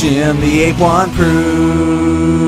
Jim the Ape Want Proof.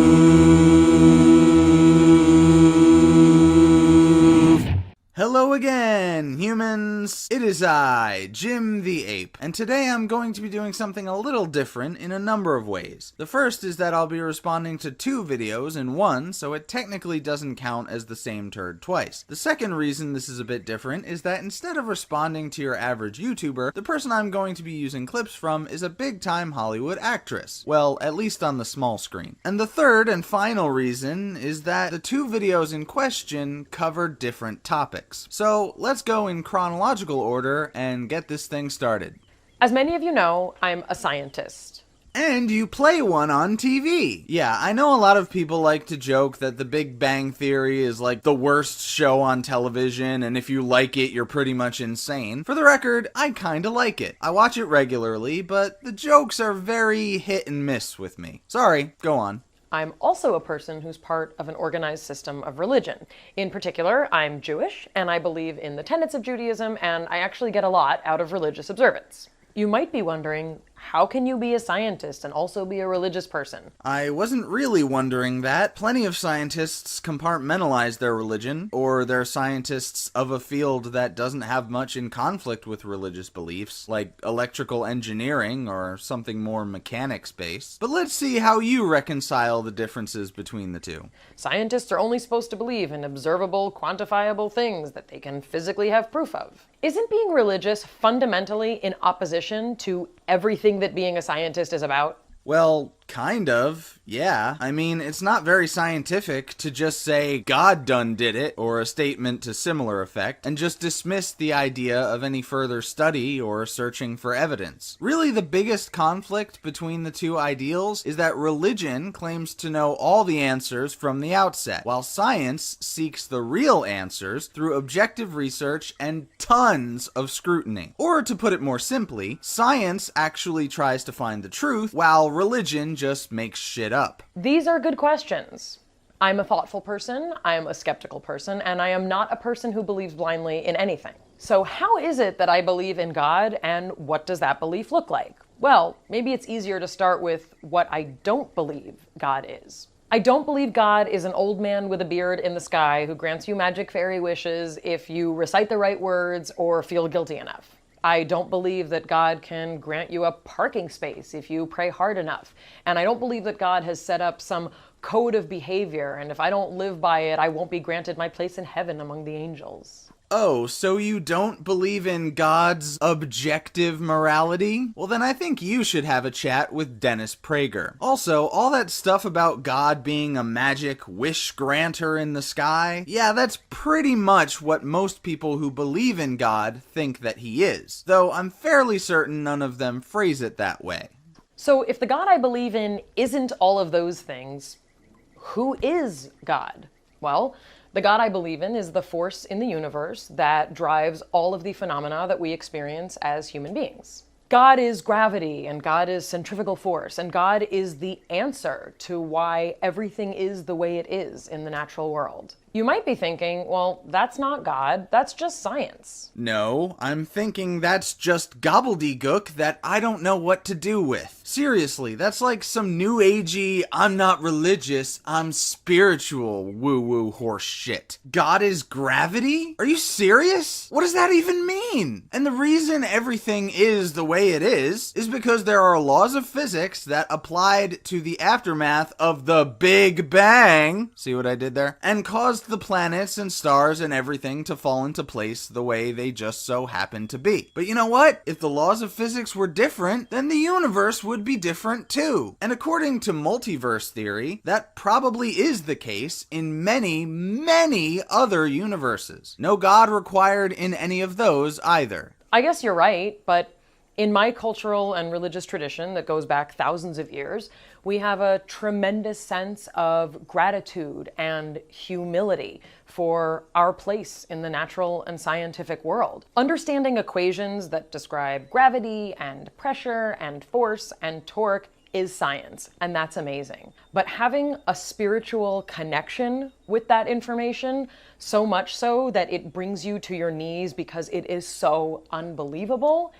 Hello again, humans. It is I, Jim the Ape, and today I'm going to be doing something a little different in a number of ways. The first is that I'll be responding to two videos in one, so it technically doesn't count as the same turd twice. The second reason this is a bit different is that instead of responding to your average YouTuber, the person I'm going to be using clips from is a big-time Hollywood actress. Well, at least on the small screen. And the third and final reason is that the two videos in question cover different topics. So let's go in chronological order and get this thing started. As many of you know, I'm a scientist. And you play one on TV. Yeah, I know a lot of people like to joke that The Big Bang Theory is like the worst show on television, and if you like it, you're pretty much insane. For the record, I kinda like it. I watch it regularly, but the jokes are very hit and miss with me. Sorry, go on. I'm also a person who's part of an organized system of religion. In particular, I'm Jewish, and I believe in the tenets of Judaism, and I actually get a lot out of religious observance. You might be wondering, how can you be a scientist and also be a religious person? I wasn't really wondering that. Plenty of scientists compartmentalize their religion, or they're scientists of a field that doesn't have much in conflict with religious beliefs, like electrical engineering or something more mechanics-based. But let's see how you reconcile the differences between the two. Scientists are only supposed to believe in observable, quantifiable things that they can physically have proof of. Isn't being religious fundamentally in opposition to everything that being a scientist is about? Well, kind of, yeah. I mean, it's not very scientific to just say, God done did it, or a statement to similar effect, and just dismiss the idea of any further study or searching for evidence. Really, the biggest conflict between the two ideals is that religion claims to know all the answers from the outset, while science seeks the real answers through objective research and tons of scrutiny. Or to put it more simply, science actually tries to find the truth, while religion just makes shit up. These are good questions. I'm a thoughtful person, I'm a skeptical person, and I am not a person who believes blindly in anything. So how is it that I believe in God, and what does that belief look like? Well, maybe it's easier to start with what I don't believe God is. I don't believe God is an old man with a beard in the sky who grants you magic fairy wishes if you recite the right words or feel guilty enough. I don't believe that God can grant you a parking space if you pray hard enough. And I don't believe that God has set up some code of behavior, and if I don't live by it, I won't be granted my place in heaven among the angels. Oh, so you don't believe in God's objective morality? Well, then I think you should have a chat with Dennis Prager. Also, all that stuff about God being a magic wish granter in the sky, yeah, that's pretty much what most people who believe in God think that he is. Though I'm fairly certain none of them phrase it that way. So if the God I believe in isn't all of those things, who is God? Well, the God I believe in is the force in the universe that drives all of the phenomena that we experience as human beings. God is gravity, and God is centrifugal force, and God is the answer to why everything is the way it is in the natural world. You might be thinking, well, that's not God, that's just science. No, I'm thinking that's just gobbledygook that I don't know what to do with. Seriously, that's like some new agey, I'm not religious, I'm spiritual woo-woo horse shit. God is gravity? Are you serious? What does that even mean? And the reason everything is the way it is because there are laws of physics that applied to the aftermath of the Big Bang, see what I did there? And caused the planets and stars and everything to fall into place the way they just so happen to be. But you know what? If the laws of physics were different, then the universe would be different too. And according to multiverse theory, that probably is the case in many, many other universes. No God required in any of those either. I guess you're right, but in my cultural and religious tradition that goes back thousands of years, we have a tremendous sense of gratitude and humility for our place in the natural and scientific world. Understanding equations that describe gravity and pressure and force and torque is science, and that's amazing. But having a spiritual connection with that information, so much so that it brings you to your knees because it is so unbelievable,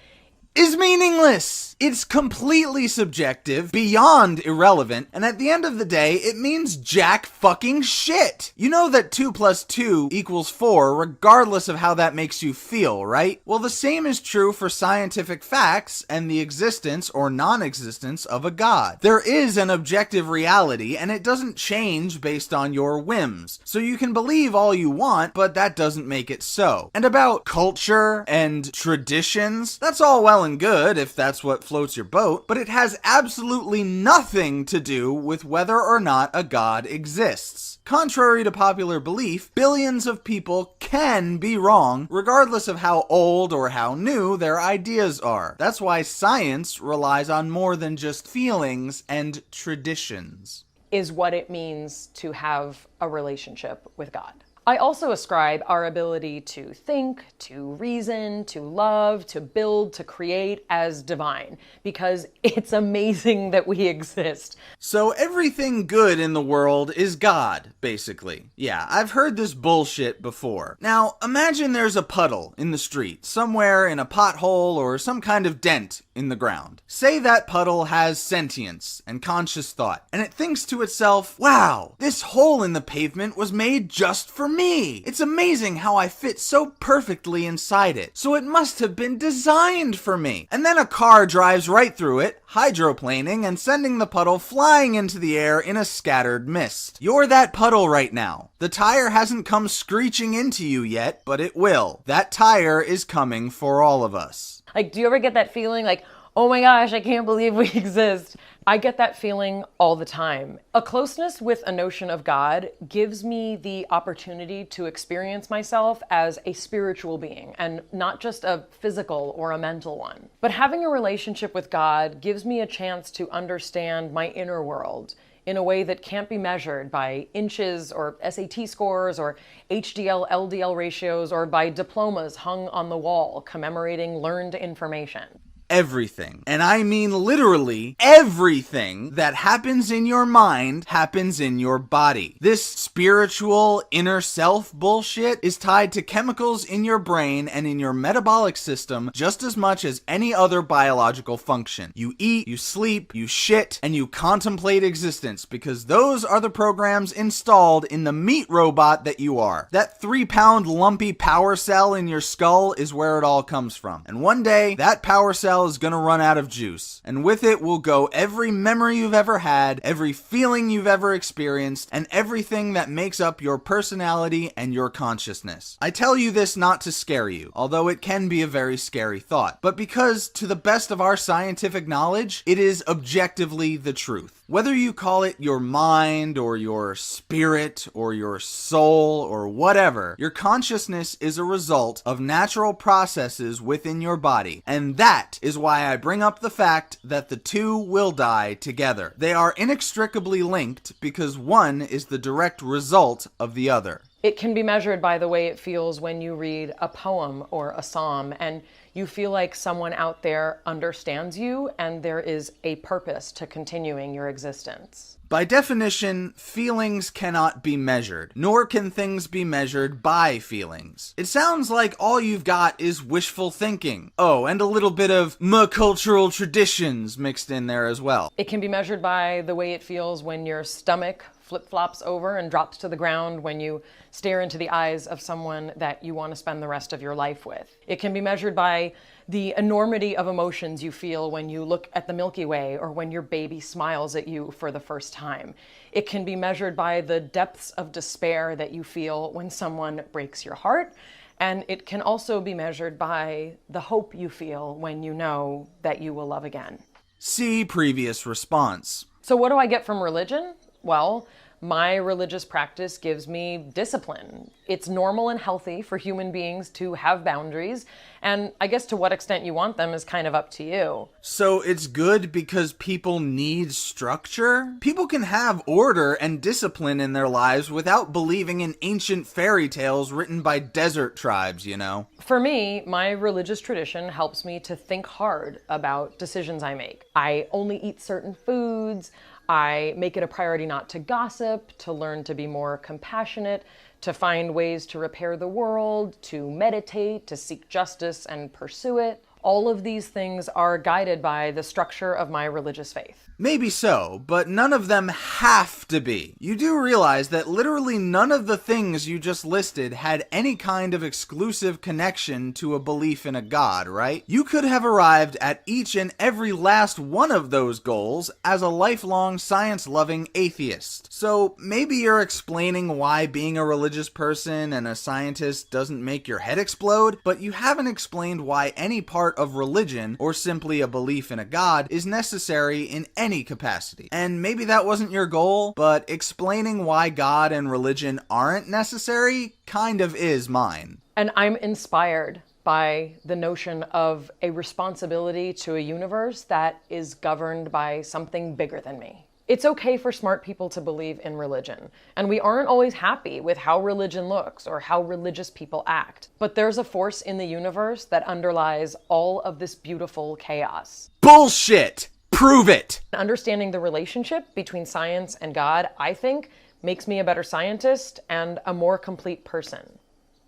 is meaningless. It's completely subjective, beyond irrelevant, and at the end of the day, it means jack fucking shit. You know that 2 + 2 = 4, regardless of how that makes you feel, right? Well, the same is true for scientific facts and the existence or non-existence of a god. There is an objective reality, and it doesn't change based on your whims. So you can believe all you want, but that doesn't make it so. And about culture and traditions, that's all well and good if that's what floats your boat, but it has absolutely nothing to do with whether or not a god exists. Contrary to popular belief, billions of people can be wrong, regardless of how old or how new their ideas are. That's why science relies on more than just feelings and traditions. Is what it means to have a relationship with God. I also ascribe our ability to think, to reason, to love, to build, to create as divine, because it's amazing that we exist. So everything good in the world is God, basically. Yeah, I've heard this bullshit before. Now, imagine there's a puddle in the street, somewhere in a pothole or some kind of dent in the ground. Say that puddle has sentience and conscious thought, and it thinks to itself, wow, this hole in the pavement was made just for me. It's amazing how I fit so perfectly inside it. So it must have been designed for me. And then a car drives right through it, hydroplaning and sending the puddle flying into the air in a scattered mist. You're that puddle right now. The tire hasn't come screeching into you yet, but it will. That tire is coming for all of us. Like, do you ever get that feeling like, oh my gosh, I can't believe we exist? I get that feeling all the time. A closeness with a notion of God gives me the opportunity to experience myself as a spiritual being and not just a physical or a mental one. But having a relationship with God gives me a chance to understand my inner world in a way that can't be measured by inches or SAT scores or HDL-LDL ratios or by diplomas hung on the wall commemorating learned information. Everything, and I mean literally everything that happens in your mind happens in your body. This spiritual inner self bullshit is tied to chemicals in your brain and in your metabolic system just as much as any other biological function. You eat, you sleep, you shit, and you contemplate existence because those are the programs installed in the meat robot that you are. That 3-pound lumpy power cell in your skull is where it all comes from. And one day, that power cell is gonna run out of juice, and with it will go every memory you've ever had, every feeling you've ever experienced, and everything that makes up your personality and your consciousness. I tell you this not to scare you, although it can be a very scary thought, but because, to the best of our scientific knowledge, it is objectively the truth. Whether you call it your mind, or your spirit, or your soul, or whatever, your consciousness is a result of natural processes within your body, and that is why I bring up the fact that the two will die together. They are inextricably linked because one is the direct result of the other. It can be measured by the way it feels when you read a poem or a psalm and you feel like someone out there understands you and there is a purpose to continuing your existence. By definition, feelings cannot be measured, nor can things be measured by feelings. It sounds like all you've got is wishful thinking. Oh, and a little bit of cultural traditions mixed in there as well. It can be measured by the way it feels when your stomach flip-flops over and drops to the ground when you stare into the eyes of someone that you want to spend the rest of your life with. It can be measured by the enormity of emotions you feel when you look at the Milky Way or when your baby smiles at you for the first time. It can be measured by the depths of despair that you feel when someone breaks your heart. And it can also be measured by the hope you feel when you know that you will love again. See previous response. So what do I get from religion? Well, my religious practice gives me discipline. It's normal and healthy for human beings to have boundaries, and I guess to what extent you want them is kind of up to you. So it's good because people need structure? People can have order and discipline in their lives without believing in ancient fairy tales written by desert tribes, you know? For me, my religious tradition helps me to think hard about decisions I make. I only eat certain foods. I make it a priority not to gossip, to learn to be more compassionate, to find ways to repair the world, to meditate, to seek justice and pursue it. All of these things are guided by the structure of my religious faith. Maybe so, but none of them have to be. You do realize that literally none of the things you just listed had any kind of exclusive connection to a belief in a god, right? You could have arrived at each and every last one of those goals as a lifelong science-loving atheist. So maybe you're explaining why being a religious person and a scientist doesn't make your head explode, but you haven't explained why any part of religion, or simply a belief in a god, is necessary in any capacity. And maybe that wasn't your goal, but explaining why God and religion aren't necessary kind of is mine. And I'm inspired by the notion of a responsibility to a universe that is governed by something bigger than me. It's okay for smart people to believe in religion, and we aren't always happy with how religion looks or how religious people act. But there's a force in the universe that underlies all of this beautiful chaos. Bullshit! Prove it! Understanding the relationship between science and God, I think, makes me a better scientist and a more complete person.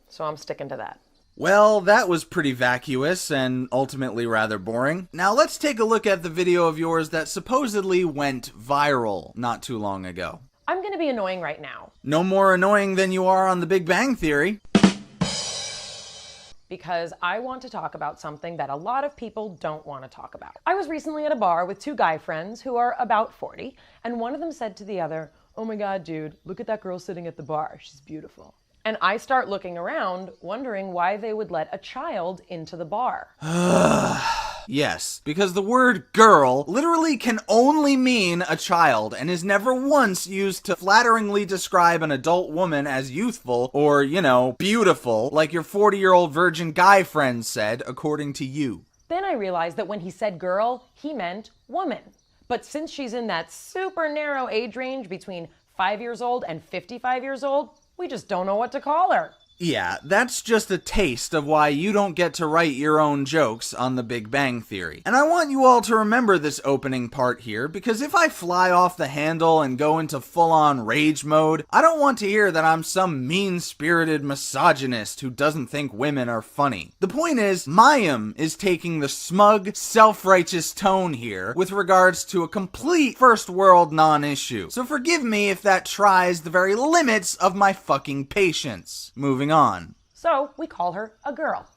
So I'm sticking to that. Well, that was pretty vacuous and ultimately rather boring. Now let's take a look at the video of yours that supposedly went viral not too long ago. I'm gonna be annoying right now. No more annoying than you are on The Big Bang Theory. Because I want to talk about something that a lot of people don't want to talk about. I was recently at a bar with two guy friends who are about 40, and one of them said to the other, "Oh my God, dude, look at that girl sitting at the bar. She's beautiful." And I start looking around, wondering why they would let a child into the bar. Yes, because the word girl literally can only mean a child and is never once used to flatteringly describe an adult woman as youthful or, beautiful, like your 40-year-old virgin guy friend said, according to you. Then I realized that when he said girl, he meant woman. But since she's in that super narrow age range between 5 years old and 55 years old, we just don't know what to call her. Yeah, that's just a taste of why you don't get to write your own jokes on The Big Bang Theory. And I want you all to remember this opening part here, because if I fly off the handle and go into full-on rage mode, I don't want to hear that I'm some mean-spirited misogynist who doesn't think women are funny. The point is, Mayim is taking the smug, self-righteous tone here with regards to a complete first-world non-issue. So forgive me if that tries the very limits of my fucking patience. Moving on. So we call her a girl.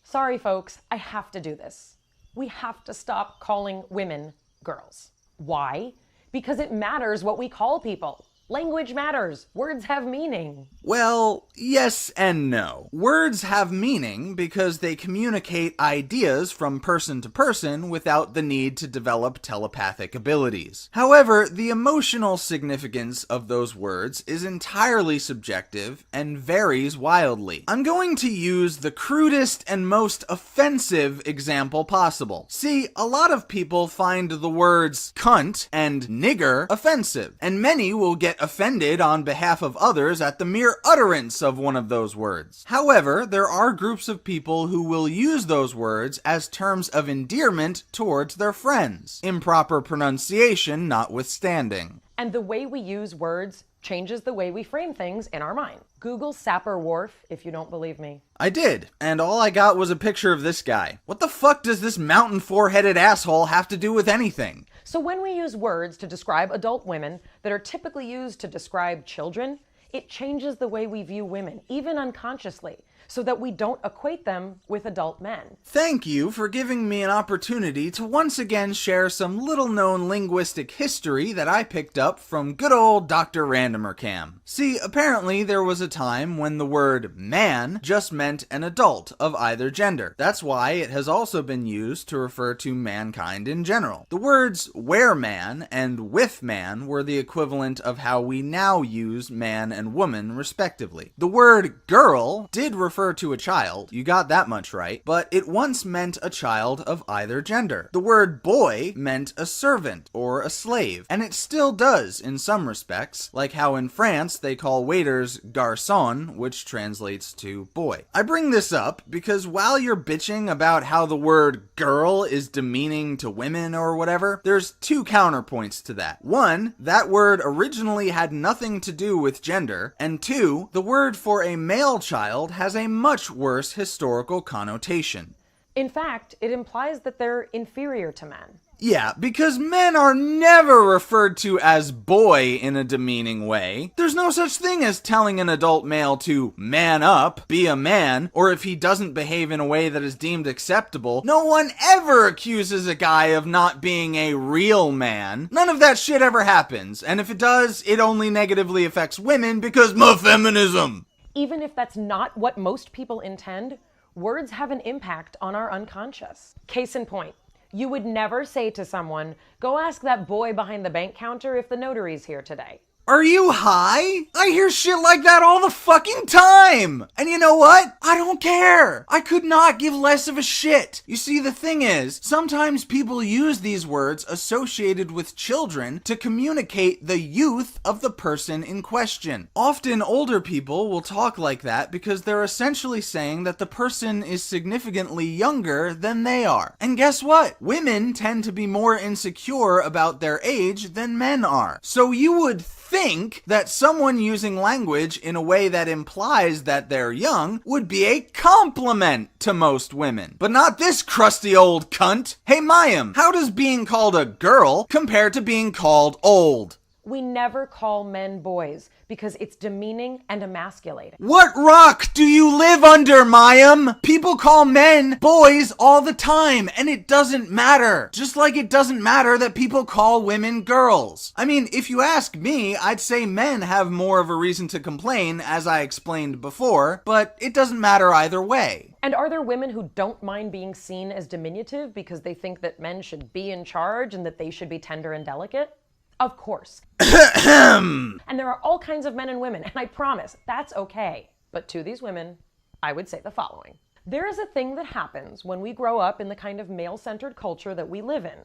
Sorry, folks, I have to do this. We have to stop calling women girls. Why? Because it matters what we call people. Language matters. Words have meaning. Well, yes and no. Words have meaning because they communicate ideas from person to person without the need to develop telepathic abilities. However, the emotional significance of those words is entirely subjective and varies wildly. I'm going to use the crudest and most offensive example possible. See, a lot of people find the words cunt and nigger offensive, and many will get offended on behalf of others at the mere utterance of one of those words. However, there are groups of people who will use those words as terms of endearment towards their friends, improper pronunciation notwithstanding. And the way we use words changes the way we frame things in our mind. Google Sapper Wharf if you don't believe me. I did, and all I got was a picture of this guy. What the fuck does this mountain four-headed asshole have to do with anything? So when we use words to describe adult women that are typically used to describe children, it changes the way we view women, even unconsciously, so that we don't equate them with adult men. Thank you for giving me an opportunity to once again share some little-known linguistic history that I picked up from good old Dr. Randomercam. See, apparently there was a time when the word man just meant an adult of either gender. That's why it has also been used to refer to mankind in general. The words where man and with man were the equivalent of how we now use man and woman, respectively. The word girl did refer to a child, you got that much right, but it once meant a child of either gender. The word boy meant a servant or a slave, and it still does in some respects, like how in France they call waiters garçon, which translates to boy. I bring this up because while you're bitching about how the word girl is demeaning to women or whatever, there's two counterpoints to that. One, that word originally had nothing to do with gender, and two, the word for a male child has a much worse historical connotation. In fact, it implies that they're inferior to men. Yeah, because men are never referred to as boy in a demeaning way. There's no such thing as telling an adult male to man up, be a man, or if he doesn't behave in a way that is deemed acceptable, no one ever accuses a guy of not being a real man. None of that shit ever happens, and if it does, it only negatively affects women because feminism. Even if that's not what most people intend, words have an impact on our unconscious. Case in point. You would never say to someone, go ask that boy behind the bank counter if the notary's here today. Are you high? I hear shit like that all the fucking time! And you know what? I don't care! I could not give less of a shit! You see, the thing is, sometimes people use these words associated with children to communicate the youth of the person in question. Often older people will talk like that because they're essentially saying that the person is significantly younger than they are. And guess what? Women tend to be more insecure about their age than men are. So you would think that someone using language in a way that implies that they're young would be a compliment to most women. But not this crusty old cunt. Hey Mayim, how does being called a girl compare to being called old? We never call men boys because it's demeaning and emasculating. What rock do you live under, Mayim? People call men boys all the time, and it doesn't matter. Just like it doesn't matter that people call women girls. I mean, if you ask me, I'd say men have more of a reason to complain, as I explained before, but it doesn't matter either way. And are there women who don't mind being seen as diminutive because they think that men should be in charge and that they should be tender and delicate? Of course. And there are all kinds of men and women, and I promise that's okay. But to these women, I would say the following. There is a thing that happens when we grow up in the kind of male-centered culture that we live in.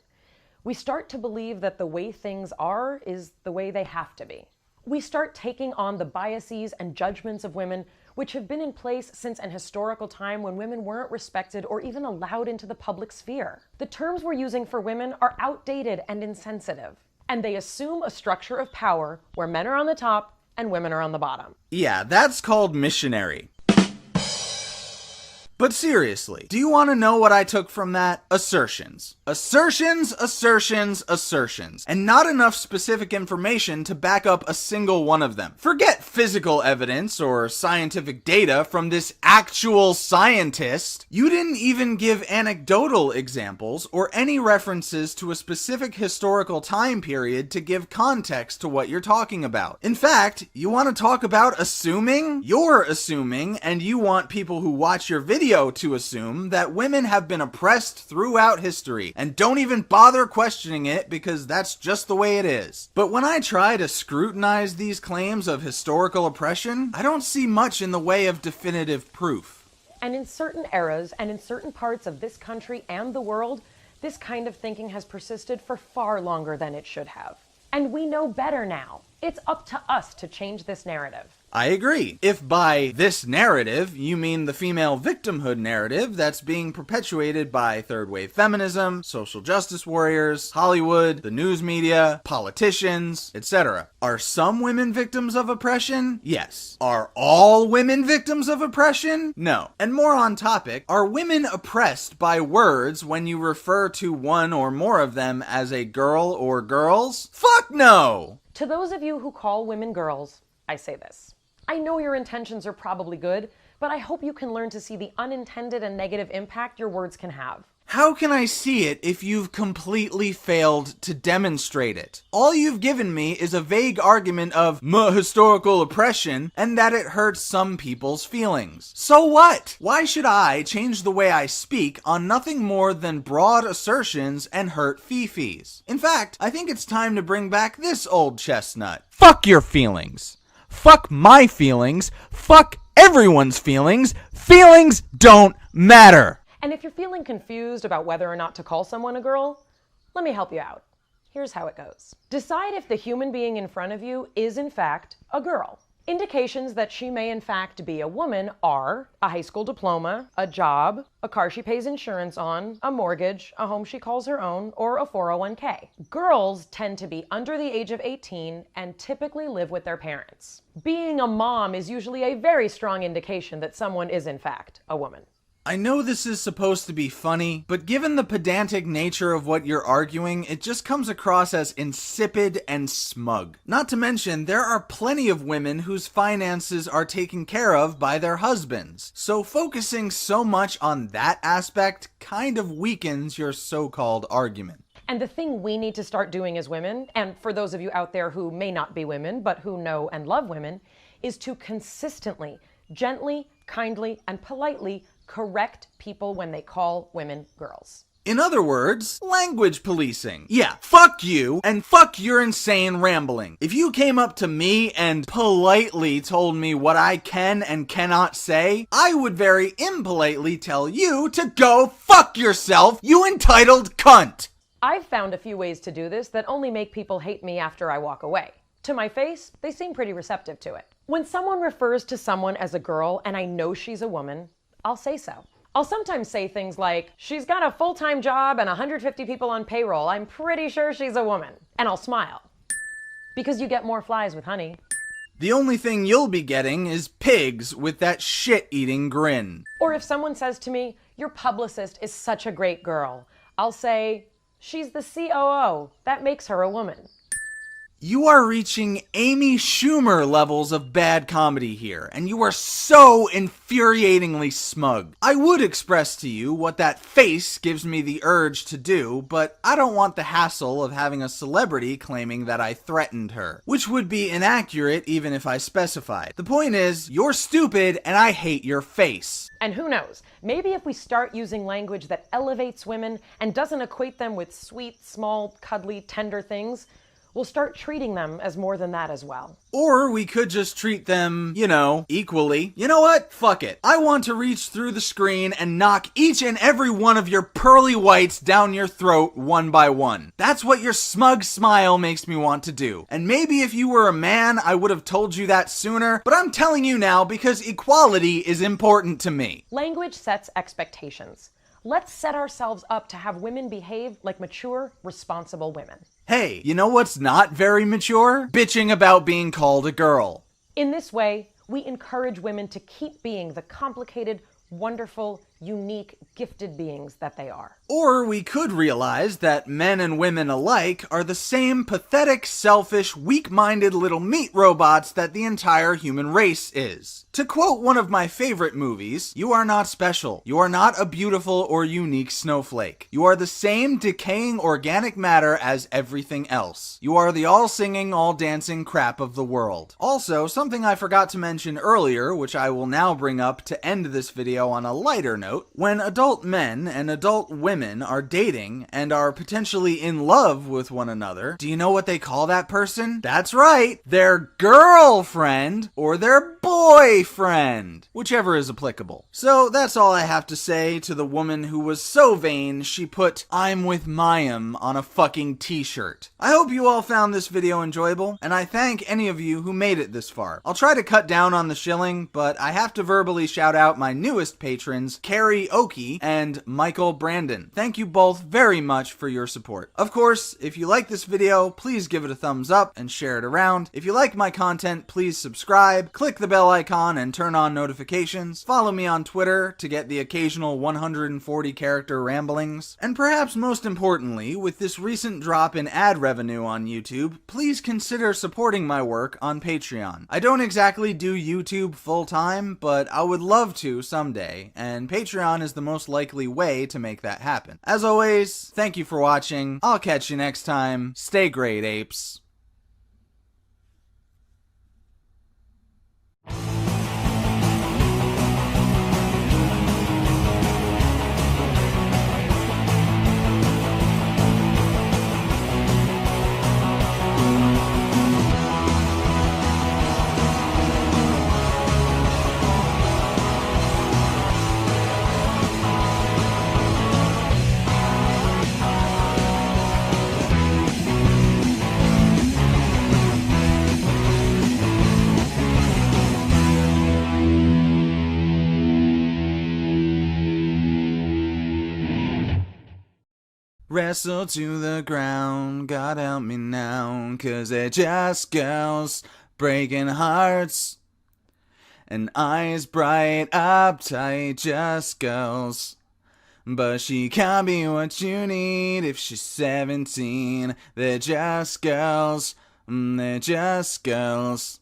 We start to believe that the way things are is the way they have to be. We start taking on the biases and judgments of women which have been in place since an historical time when women weren't respected or even allowed into the public sphere. The terms we're using for women are outdated and insensitive. And they assume a structure of power where men are on the top and women are on the bottom. Yeah, that's called missionary. But seriously, do you want to know what I took from that? Assertions. Assertions, assertions, assertions. And not enough specific information to back up a single one of them. Forget physical evidence or scientific data from this actual scientist. You didn't even give anecdotal examples or any references to a specific historical time period to give context to what you're talking about. In fact, you want to talk about assuming? You're assuming, and you want people who watch your video to assume that women have been oppressed throughout history and don't even bother questioning it because that's just the way it is. But when I try to scrutinize these claims of historical oppression, I don't see much in the way of definitive proof. And in certain eras and in certain parts of this country and the world, this kind of thinking has persisted for far longer than it should have. And we know better now. It's up to us to change this narrative. I agree. If by this narrative, you mean the female victimhood narrative that's being perpetuated by third-wave feminism, social justice warriors, Hollywood, the news media, politicians, etc. Are some women victims of oppression? Yes. Are all women victims of oppression? No. And more on topic, are women oppressed by words when you refer to one or more of them as a girl or girls? Fuck no! To those of you who call women girls, I say this. I know your intentions are probably good, but I hope you can learn to see the unintended and negative impact your words can have. How can I see it if you've completely failed to demonstrate it? All you've given me is a vague argument of historical oppression and that it hurts some people's feelings. So what? Why should I change the way I speak on nothing more than broad assertions and hurt fifis? In fact, I think it's time to bring back this old chestnut. Fuck your feelings. Fuck my feelings. Fuck everyone's feelings. Feelings don't matter. And if you're feeling confused about whether or not to call someone a girl, let me help you out. Here's how it goes. Decide if the human being in front of you is in fact a girl. Indications that she may in fact be a woman are a high school diploma, a job, a car she pays insurance on, a mortgage, a home she calls her own, or a 401k. Girls tend to be under the age of 18 and typically live with their parents. Being a mom is usually a very strong indication that someone is in fact a woman. I know this is supposed to be funny, but given the pedantic nature of what you're arguing, it just comes across as insipid and smug. Not to mention, there are plenty of women whose finances are taken care of by their husbands. So focusing so much on that aspect kind of weakens your so-called argument. And the thing we need to start doing as women, and for those of you out there who may not be women, but who know and love women, is to consistently, gently, kindly, and politely correct people when they call women girls. In other words, language policing. Yeah, fuck you, and fuck your insane rambling. If you came up to me and politely told me what I can and cannot say, I would very impolitely tell you to go fuck yourself, you entitled cunt! I've found a few ways to do this that only make people hate me after I walk away. To my face, they seem pretty receptive to it. When someone refers to someone as a girl and I know she's a woman, I'll say so. I'll sometimes say things like, she's got a full-time job and 150 people on payroll. I'm pretty sure she's a woman. And I'll smile. Because you get more flies with honey. The only thing you'll be getting is pigs with that shit-eating grin. Or if someone says to me, your publicist is such a great girl, I'll say, she's the COO. That makes her a woman. You are reaching Amy Schumer levels of bad comedy here, and you are so infuriatingly smug. I would express to you what that face gives me the urge to do, but I don't want the hassle of having a celebrity claiming that I threatened her, which would be inaccurate even if I specified. The point is, you're stupid and I hate your face. And who knows, maybe if we start using language that elevates women and doesn't equate them with sweet, small, cuddly, tender things, we'll start treating them as more than that as well. Or we could just treat them, equally. You know what? Fuck it. I want to reach through the screen and knock each and every one of your pearly whites down your throat one by one. That's what your smug smile makes me want to do. And maybe if you were a man, I would have told you that sooner, but I'm telling you now because equality is important to me. Language sets expectations. Let's set ourselves up to have women behave like mature, responsible women. Hey, you know what's not very mature? Bitching about being called a girl. In this way, we encourage women to keep being the complicated, wonderful, unique, gifted beings that they are. Or we could realize that men and women alike are the same pathetic, selfish, weak-minded little meat robots that the entire human race is. To quote one of my favorite movies, you are not special. You are not a beautiful or unique snowflake. You are the same decaying organic matter as everything else. You are the all-singing, all-dancing crap of the world. Also, something I forgot to mention earlier, which I will now bring up to end this video on a lighter note, when adult men and adult women are dating and are potentially in love with one another, do you know what they call that person? That's right, their girlfriend or their boyfriend, whichever is applicable. So that's all I have to say to the woman who was so vain she put "I'm with Mayim" on a fucking t-shirt. I hope you all found this video enjoyable, and I thank any of you who made it this far. I'll try to cut down on the shilling, but I have to verbally shout out my newest patrons, Carrie Oki and Michael Brandon. Thank you both very much for your support. Of course, if you like this video, please give it a thumbs up and share it around. If you like my content, please subscribe, click the bell icon and turn on notifications. Follow me on Twitter to get the occasional 140 character ramblings. And perhaps most importantly, with this recent drop in ad revenue on YouTube, please consider supporting my work on Patreon. I don't exactly do YouTube full time, but I would love to someday, and Patreon is the most likely way to make that happen. As always, thank you for watching. I'll catch you next time. Stay great, apes. Wrestle to the ground, God help me now, 'cause it just goes breaking hearts and eyes bright, uptight, just girls. But she can't be what you need if she's 17. They're just girls. They're just girls.